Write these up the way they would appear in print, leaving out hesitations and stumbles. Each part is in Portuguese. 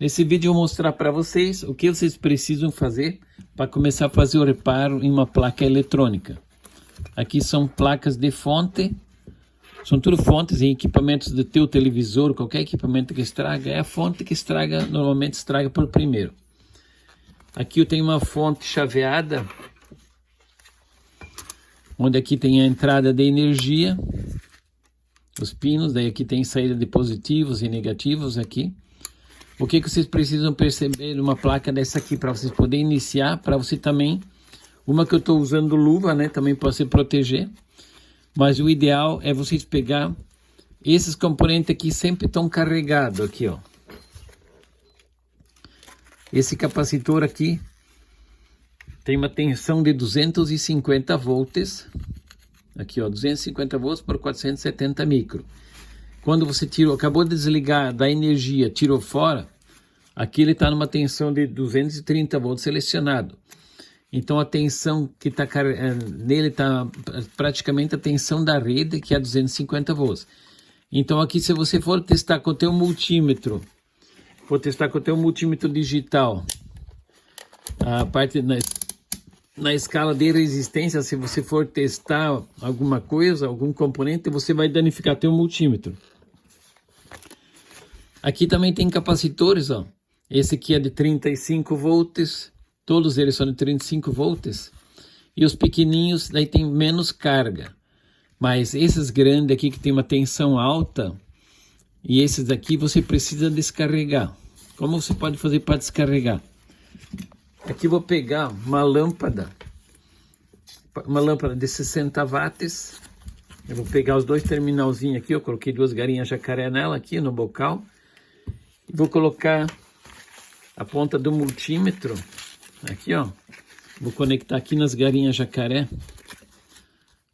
Nesse vídeo eu vou mostrar para vocês o que vocês precisam fazer para começar a fazer o reparo em uma placa eletrônica. Aqui são placas de fonte, são tudo fontes em equipamentos do teu televisor, qualquer equipamento que estraga, é a fonte que estraga, normalmente estraga por primeiro. Aqui eu tenho uma fonte chaveada, onde aqui tem a entrada de energia, os pinos, daí aqui tem saída de positivos e negativos aqui. O que vocês precisam perceber numa placa dessa aqui para vocês poderem iniciar, para você também, uma que eu estou usando luva, né, também para se proteger, mas o ideal é vocês pegar esses componentes aqui, sempre estão carregados aqui, ó. Esse capacitor aqui tem uma tensão de 250 volts, aqui ó, 250 volts por 470 micro. Quando você tirou, acabou de desligar da energia, tirou fora, aqui ele está numa tensão de 230 volts selecionado. Então a tensão que está nele está praticamente a tensão da rede, que é 250 volts. Então aqui, se você for testar com o teu multímetro, digital, a parte na escala de resistência, se você for testar alguma coisa, algum componente, você vai danificar teu multímetro. Aqui também tem capacitores, ó. Esse aqui é de 35 volts, todos eles são de 35 volts. E os pequenininhos, daí tem menos carga. Mas esses grandes aqui que tem uma tensão alta, e esses daqui você precisa descarregar. Como você pode fazer para descarregar? Aqui eu vou pegar uma lâmpada de 60 watts. Eu vou pegar os dois terminalzinhos aqui, eu coloquei duas galinhas jacaré nela aqui no bocal. E vou colocar a ponta do multímetro aqui, ó. Vou conectar aqui nas galinhas jacaré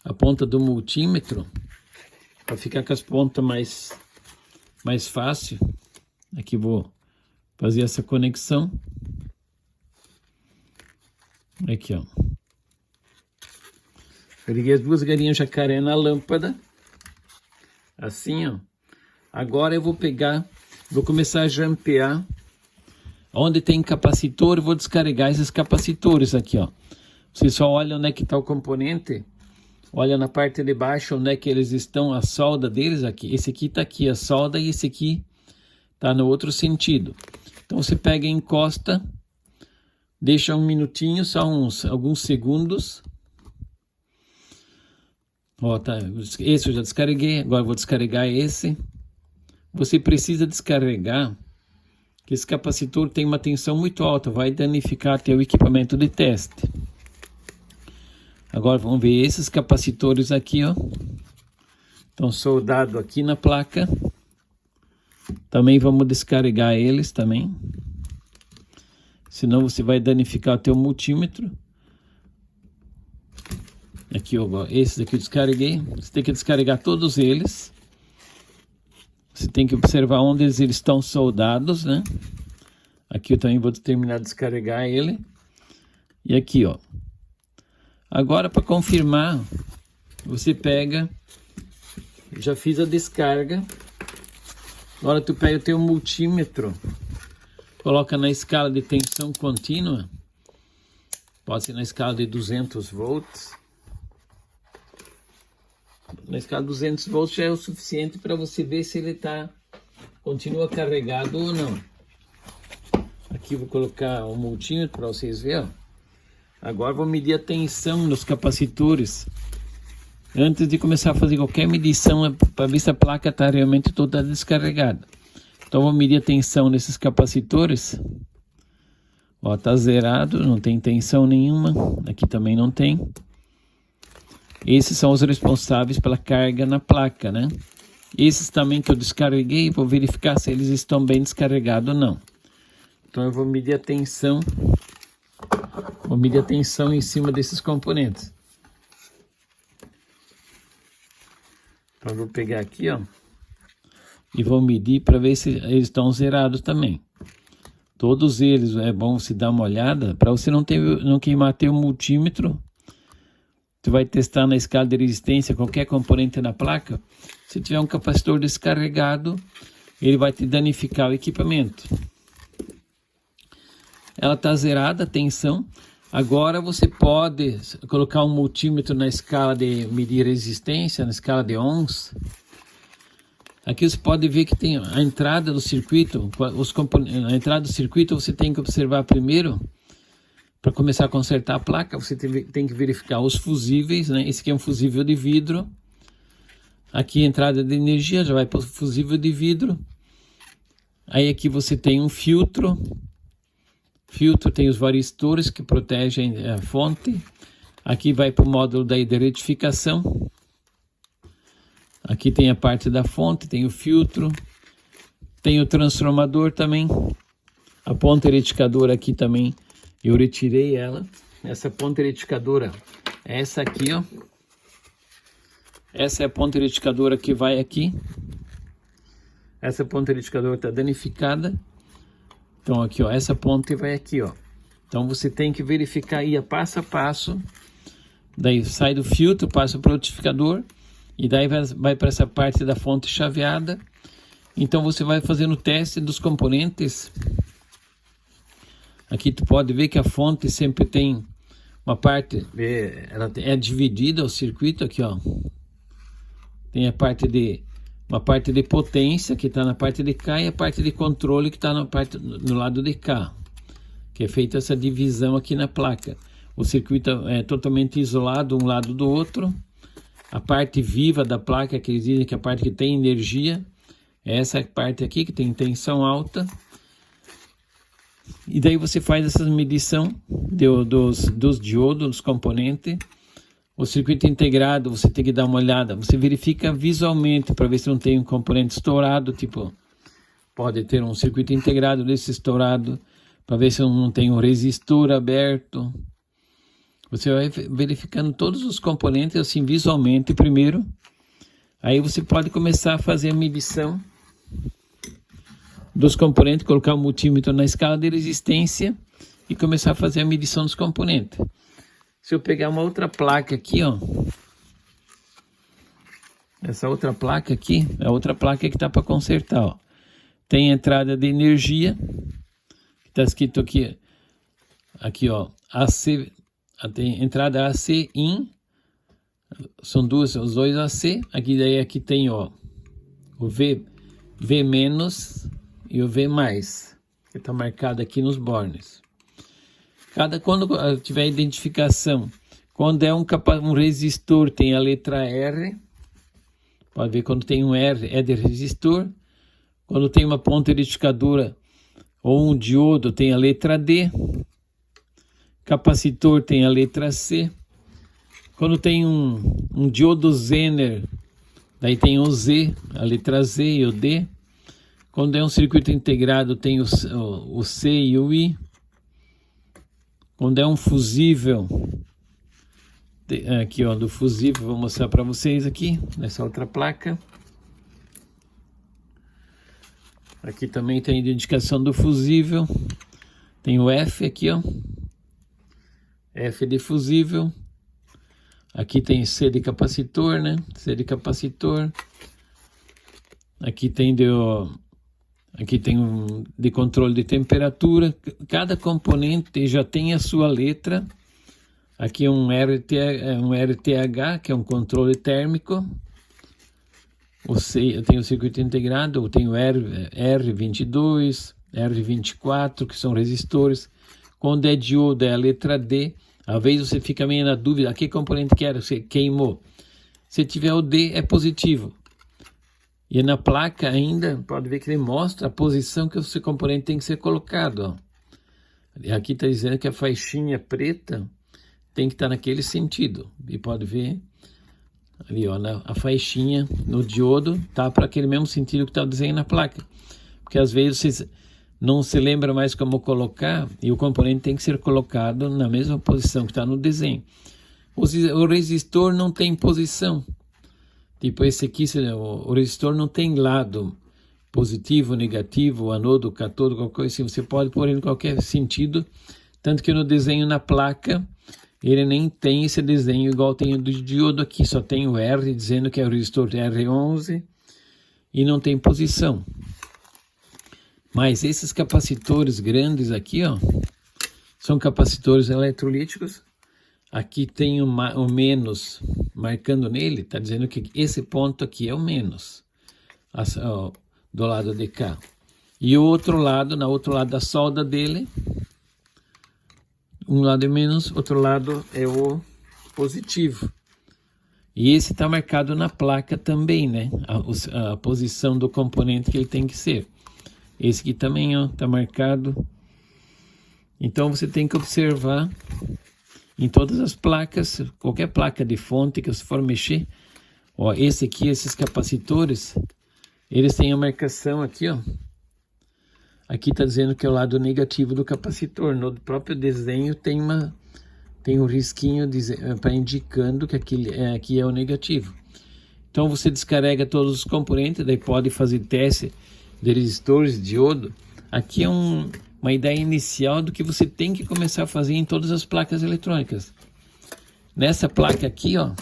a ponta do multímetro para ficar com as pontas mais fácil. Aqui vou fazer essa conexão. Aqui, ó. Eu liguei as duas galinhas jacaré na lâmpada. Assim, ó. Agora eu vou pegar, vou começar a jampear. Onde tem capacitor, eu vou descarregar esses capacitores aqui, ó. Você só olha onde é que está o componente. Olha na parte de baixo onde é que eles estão, a solda deles aqui. Esse aqui está aqui, a solda, e esse aqui está no outro sentido. Então você pega e encosta, deixa um minutinho, só alguns segundos. Ó, tá, esse eu já descarreguei, agora eu vou descarregar esse. Você precisa descarregar, que esse capacitor tem uma tensão muito alta, vai danificar teu equipamento de teste. Agora vamos ver esses capacitores aqui, ó. Estão soldados aqui na placa. Também vamos descarregar eles também. Senão você vai danificar o teu multímetro. Aqui, ó, esses aqui eu descarreguei. Você tem que descarregar todos eles. Você tem que observar onde eles estão soldados, né? Aqui eu também vou terminar de descarregar ele. E aqui, ó. Agora, para confirmar, você pega, já fiz a descarga. Agora tu pega o teu multímetro, coloca na escala de tensão contínua, pode ser na escala de 200 volts. Na escala de 200 volts já é o suficiente para você ver se ele continua carregado ou não. Aqui vou colocar o multímetro para vocês verem, ó. Agora vou medir a tensão nos capacitores. Antes de começar a fazer qualquer medição, para ver se a placa está realmente toda descarregada. Então vou medir a tensão nesses capacitores. Ó, tá zerado, não tem tensão nenhuma. Aqui também não tem. Esses são os responsáveis pela carga na placa, né? Esses também que eu descarreguei, vou verificar se eles estão bem descarregados ou não. Então eu vou medir a tensão. Vou medir a tensão em cima desses componentes. Então eu vou pegar aqui, ó, e vou medir para ver se eles estão zerados também. Todos eles, é bom você dar uma olhada, para você não queimar teu multímetro. Tu vai testar na escala de resistência qualquer componente na placa. Se tiver um capacitor descarregado, ele vai te danificar o equipamento. ela está zerada a tensão. Agora você pode colocar um multímetro na escala de medir resistência, na escala de ohms. Aqui você pode ver que tem a entrada do circuito. A entrada do circuito você tem que observar primeiro. Para começar a consertar a placa, você tem que verificar os fusíveis, né? Esse aqui é um fusível de vidro. Aqui a entrada de energia já vai para o fusível de vidro. Aí aqui você tem um filtro. Filtro tem os varistores que protegem a fonte. Aqui vai para o módulo daí de retificação. Aqui tem a parte da fonte, tem o filtro. Tem o transformador também. A ponta retificadora aqui também, eu retirei ela. Essa ponta retificadora, essa aqui, ó. Essa é a ponta retificadora que vai aqui. Essa ponta retificadora está danificada. Então aqui, ó, essa ponte vai aqui, ó. Então você tem que verificar aí a passo a passo. Daí sai do filtro, passa para o retificador. E daí vai para essa parte da fonte chaveada. Então você vai fazendo o teste dos componentes. Aqui tu pode ver que a fonte sempre tem uma parte, ela é dividida o circuito aqui, ó. Tem uma parte de potência que está na parte de cá e a parte de controle que está no lado de cá. Que é feita essa divisão aqui na placa. O circuito é totalmente isolado um lado do outro. A parte viva da placa, que eles dizem que é a parte que tem energia, é essa parte aqui que tem tensão alta. E daí você faz essa medição dos diodos, dos componentes. O circuito integrado, você tem que dar uma olhada. Você verifica visualmente para ver se não tem um componente estourado. Tipo, pode ter um circuito integrado desse estourado. Para ver se não tem um resistor aberto. Você vai verificando todos os componentes assim visualmente primeiro. Aí você pode começar a fazer a medição dos componentes, colocar o multímetro na escala de resistência e começar a fazer a medição dos componentes. Se eu pegar uma outra placa aqui, ó. Essa outra placa aqui, é a outra placa que tá para consertar, ó. Tem entrada de energia, que tá escrito aqui, ó, AC, tem entrada AC in, são os dois AC, aqui tem, ó, o V menos e o V mais, que está marcado aqui nos bornes. Quando tiver identificação, quando é um resistor, tem a letra R. Pode ver quando tem um R é de resistor. Quando tem uma ponta retificadora ou um diodo, tem a letra D. Capacitor tem a letra C. Quando tem um diodo Zener, daí tem o Z, a letra Z e o D. Quando é um circuito integrado, tem o C e o I. Quando é um fusível, aqui, ó, do fusível, vou mostrar para vocês aqui, nessa outra placa. Aqui também tem a identificação do fusível. Tem o F aqui, ó. F de fusível. Aqui tem C de capacitor, né? C de capacitor. Aqui tem de controle de temperatura. Cada componente já tem a sua letra. Aqui é um RTH, que é um controle térmico. Eu tenho o circuito integrado, eu tenho R22, R24, que são resistores. Quando é diodo, é a letra D. Às vezes você fica meio na dúvida, a que componente que era, você queimou. Se tiver o D, é positivo. E na placa ainda, pode ver que ele mostra a posição que o seu componente tem que ser colocado. Ó. E aqui está dizendo que a faixinha preta tem que estar naquele sentido. E pode ver ali, ó, a faixinha no diodo tá para aquele mesmo sentido que está o desenho na placa. Porque às vezes você não se lembra mais como colocar e o componente tem que ser colocado na mesma posição que está no desenho. O resistor não tem posição. Tipo esse aqui, o resistor não tem lado positivo, negativo, anodo, catodo, qualquer coisa assim. Você pode pôr ele em qualquer sentido. Tanto que no desenho na placa, ele nem tem esse desenho igual tem o do diodo aqui. Só tem o R dizendo que é o resistor R11 e não tem posição. Mas esses capacitores grandes aqui, ó, São capacitores eletrolíticos. Aqui tem o menos marcando nele, está dizendo que esse ponto aqui é o menos, do lado de cá. E o outro lado, no outro lado da solda dele, um lado é menos, outro lado é o positivo. E esse está marcado na placa também, né? A posição do componente que ele tem que ser. Esse aqui também, ó, está marcado. Então você tem que observar em todas as placas, qualquer placa de fonte que você for mexer, ó, esse aqui, esses capacitores, eles têm a marcação aqui, ó. Aqui está dizendo que é o lado negativo do capacitor. No próprio desenho tem um risquinho indicando que aqui é o negativo. Então você descarrega todos os componentes, daí pode fazer teste de resistores, diodo. Aqui é uma ideia inicial do que você tem que começar a fazer em todas as placas eletrônicas. Nessa placa aqui, ó,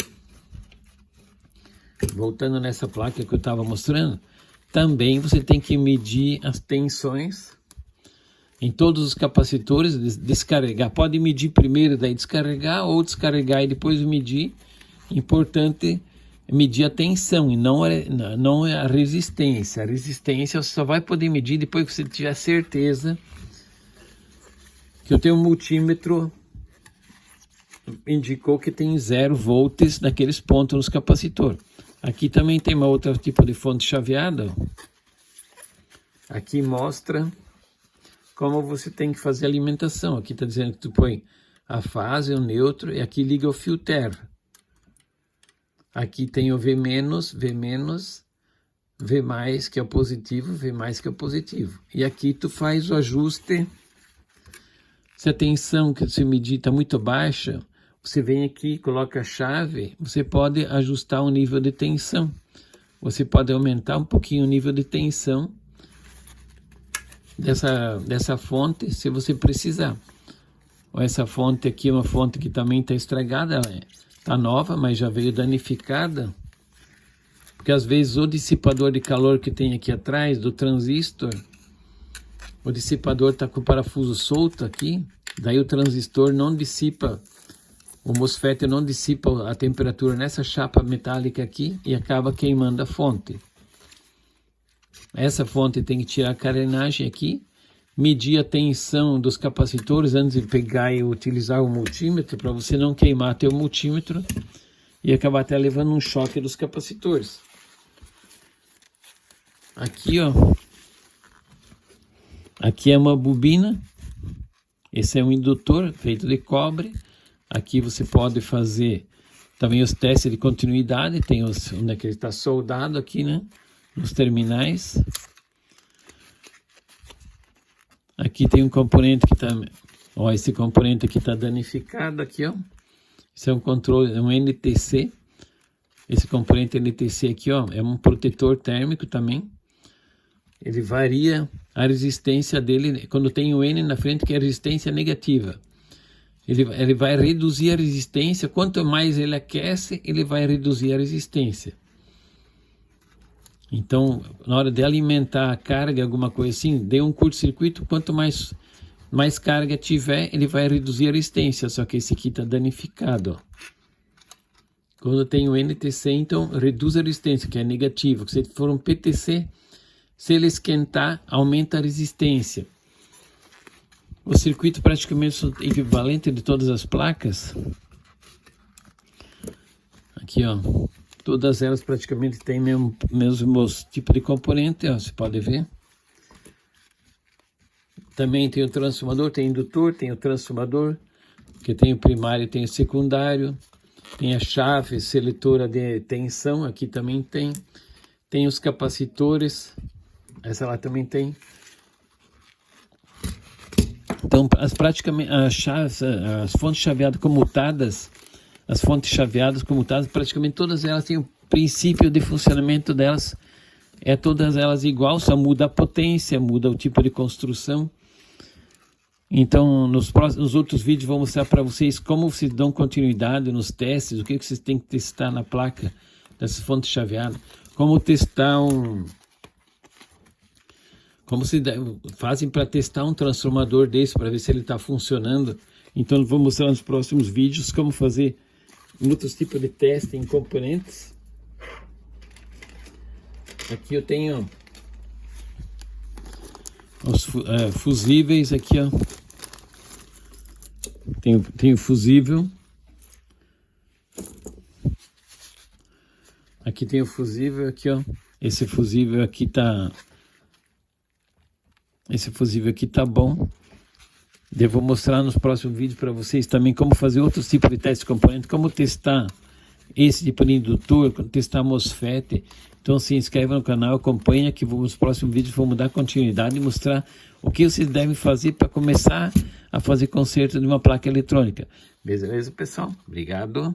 voltando nessa placa que eu estava mostrando, também você tem que medir as tensões em todos os capacitores, descarregar. Pode medir primeiro, daí descarregar, ou descarregar e depois medir. Importante medir a tensão e não a resistência. A resistência você só vai poder medir depois que você tiver certeza que o teu multímetro indicou que tem 0 volts naqueles pontos nos capacitores. Aqui também tem uma outra tipo de fonte chaveada. Aqui mostra como você tem que fazer a alimentação. Aqui está dizendo que tu põe a fase, o neutro, e aqui liga o filter. Aqui tem o V-, V+, que é o positivo, V+, que é o positivo. E aqui tu faz o ajuste. Se a tensão que você medir está muito baixa, você vem aqui, coloca a chave, você pode ajustar o nível de tensão. Você pode aumentar um pouquinho o nível de tensão dessa fonte, se você precisar. Essa fonte aqui é uma fonte que também está estragada, ela está nova, mas já veio danificada. Porque às vezes o dissipador de calor que tem aqui atrás do transistor, o dissipador está com o parafuso solto aqui, daí o transistor não dissipa, o MOSFET não dissipa a temperatura nessa chapa metálica aqui e acaba queimando a fonte. Essa fonte tem que tirar a carenagem aqui, medir a tensão dos capacitores antes de pegar e utilizar o multímetro, para você não queimar teu multímetro e acabar até levando um choque dos capacitores. Aqui, ó. Aqui é uma bobina. Esse é um indutor feito de cobre. Aqui você pode fazer também os testes de continuidade. Tem onde é que ele está soldado aqui, né? Nos terminais. Aqui tem um componente que está... Ó, esse componente aqui está danificado aqui, ó. Esse é um controle, é um NTC. Esse componente NTC aqui, ó, é um protetor térmico também. Ele varia a resistência dele, quando tem o N na frente, que é a resistência negativa. Ele vai reduzir a resistência, quanto mais ele aquece, ele vai reduzir a resistência. Então, na hora de alimentar a carga, alguma coisa assim, dê um curto-circuito, quanto mais carga tiver, ele vai reduzir a resistência, só que esse aqui está danificado, ó. Quando tem o NTC, então, reduz a resistência, que é negativo. Se for um PTC, se ele esquentar, aumenta a resistência. O circuito praticamente é equivalente de todas as placas. Aqui, ó. Todas elas praticamente têm mesmo tipo de componente, ó, você pode ver. Também tem o transformador, tem indutor, tem o transformador, que tem o primário e tem o secundário. Tem a chave seletora de tensão, aqui também tem. Tem os capacitores, essa lá também tem. Então, praticamente, as fontes chaveadas comutadas, praticamente todas elas têm o princípio de funcionamento delas. Todas elas igual, só muda a potência, muda o tipo de construção. Então, nos outros vídeos vou mostrar para vocês como vocês dão continuidade nos testes, o que vocês têm que testar na placa dessas fontes chaveadas, como testar como se fazem para testar um transformador desse, para ver se ele está funcionando. Então eu vou mostrar nos próximos vídeos como fazer outros tipos de teste em componentes. Aqui eu tenho os fusíveis aqui, ó. Tenho fusível. Aqui tem o fusível aqui, ó. Esse fusível aqui tá bom. Eu vou mostrar nos próximos vídeos para vocês também como fazer outros tipos de testes de componente, como testar esse tipo de indutor, testar MOSFET. Então se inscreva no canal, acompanha que nos próximos vídeos vamos dar continuidade e mostrar o que vocês devem fazer para começar a fazer conserto de uma placa eletrônica. Beleza, pessoal? Obrigado.